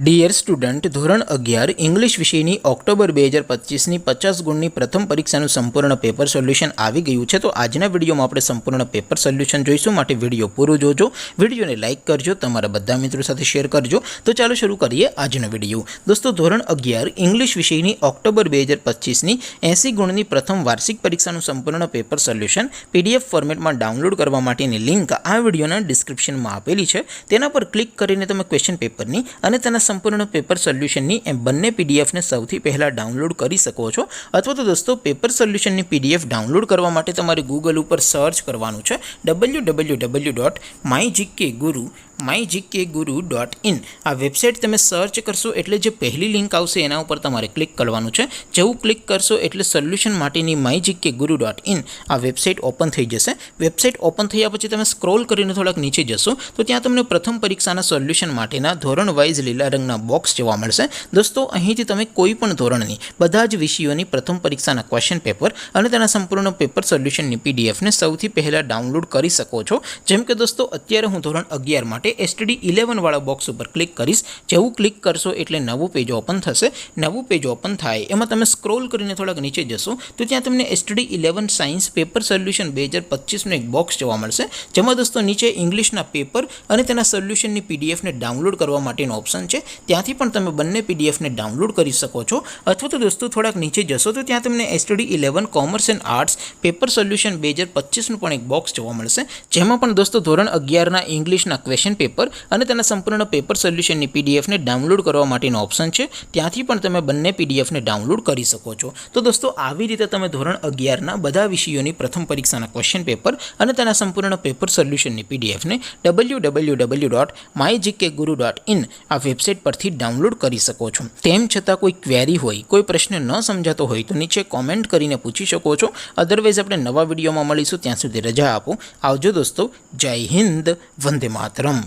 Dear student, ધોરણ 11 English વિષયની October 2025ની 50 ગુણની પ્રથમ પરીક્ષાનું સંપૂર્ણ પેપર સોલ્યુશન આવી ગયું છે. તો આજના વિડીયોમાં આપણે સંપૂર્ણ પેપર સોલ્યુશન જોઈશું, માટે વિડીયો પૂરો જોજો. વિડીયોને લાઇક કરજો, તમારા બધા મિત્રો સાથે શેર કરજો. તો ચાલો શરૂ કરીએ આજનો વિડીયો. દોસ્તો, ધોરણ 11 ઇંગ્લિશ વિષયની ઓક્ટોબર 2025ની 80 ગુણની પ્રથમ વાર્ષિક પરીક્ષાનું સંપૂર્ણ પેપર સોલ્યુશન PDF ફોર્મેટમાં ડાઉનલોડ કરવા માટેની લિંક આ વિડીયોના ડિસ્ક્રિપ્શનમાં આપેલી છે. તેના પર ક્લિક કરીને તમે ક્વેશ્ચન પેપરની અને તેના સંપૂર્ણ પેપર સોલ્યુશનની એ બંને પીડીએફને સૌથી પહેલાં ડાઉનલોડ કરી શકો છો. અથવા તો દોસ્તો, પેપર સોલ્યુશનની PDF ડાઉનલોડ કરવા માટે તમારે ગૂગલ ઉપર સર્ચ કરવાનું છે www.mygkguru.in. આ વેબસાઇટ તમે સર્ચ કરશો એટલે જે પહેલી લિંક આવશે એના ઉપર તમારે ક્લિક કરવાનું છે. જેવું ક્લિક કરશો એટલે સોલ્યુશન માટેની mygkguru.in આ વેબસાઇટ ઓપન થઈ જશે. વેબસાઇટ ઓપન થયા પછી તમે સ્ક્રોલ કરીને થોડાક નીચે જશો તો ત્યાં તમને પ્રથમ પરીક્ષાના સોલ્યુશન માટેના ધોરણ વાઇઝ લીલા રંગના બોક્સ જોવા મળશે. દોસ્તો, અહીંથી તમે કોઈ પણ ધોરણની બધા જ વિષયોની પ્રથમ પરીક્ષાના ક્વેશ્ચન પેપર અને તેના સંપૂર્ણ પેપર સોલ્યુશનની પીડીએફને સૌથી પહેલાં ડાઉનલોડ કરી શકો છો. જેમ કે દોસ્તો, અત્યારે હું ધોરણ 11 માટે STD11 વાળા બોક્સ ઉપર ક્લિક કરીશ. જેવું ક્લિક કરશો એટલે નવું પેજ ઓપન થશે. નવું પેજ ઓપન થાય એમાં તમે સ્ક્રોલ કરીને થોડાક નીચે જશો તો ત્યાં તમને STD11 સાયન્સ પેપર સોલ્યુશન 2025નું એક બોક્સ જોવા મળશે. જેમાં દોસ્તો નીચે ઇંગ્લિશના પેપર અને તેના સોલ્યુશનની પીડીએફને ડાઉનલોડ કરવા માટેનો ઓપ્શન છે. ત્યાંથી પણ તમે બંને પીડીએફને ડાઉનલોડ કરી શકો છો. અથવા તો દોસ્તો થોડાક નીચે જશો તો ત્યાં તમને STD11 commerce and arts paper solution 2025નું પણ એક બોક્સ જોવા મળશે. જેમાં પણ દોસ્તો ધોરણ 11ના ઇંગ્લિશના ક્વેશ્ચન પેપર અને તેના સંપૂર્ણ પેપર સોલ્યુશનની પીડીએફને ડાઉનલોડ કરવા માટેનો ઓપ્શન છે. ત્યાંથી પણ તમે બંને પીડીએફને ડાઉનલોડ કરી શકો છો. તો દોસ્તો, આવી રીતે તમે ધોરણ 11ના બધા વિષયોની પ્રથમ પરીક્ષાના ક્વેશ્ચન પેપર અને તેના સંપૂર્ણ પેપર સોલ્યુશનની પીડીએફને www.mygkguru.in આ વેબસાઇટ પરથી ડાઉનલોડ કરી શકો છો. તેમ છતાં કોઈ ક્વેરી હોય, કોઈ પ્રશ્ન ન સમજાતો હોય તો નીચે કોમેન્ટ કરીને પૂછી શકો છો. અધરવાઇઝ આપણે નવા વિડીયોમાં મળીશું. ત્યાં સુધી રજા આપો. આવજો દોસ્તો. જય હિન્દ. વંદે માતરમ.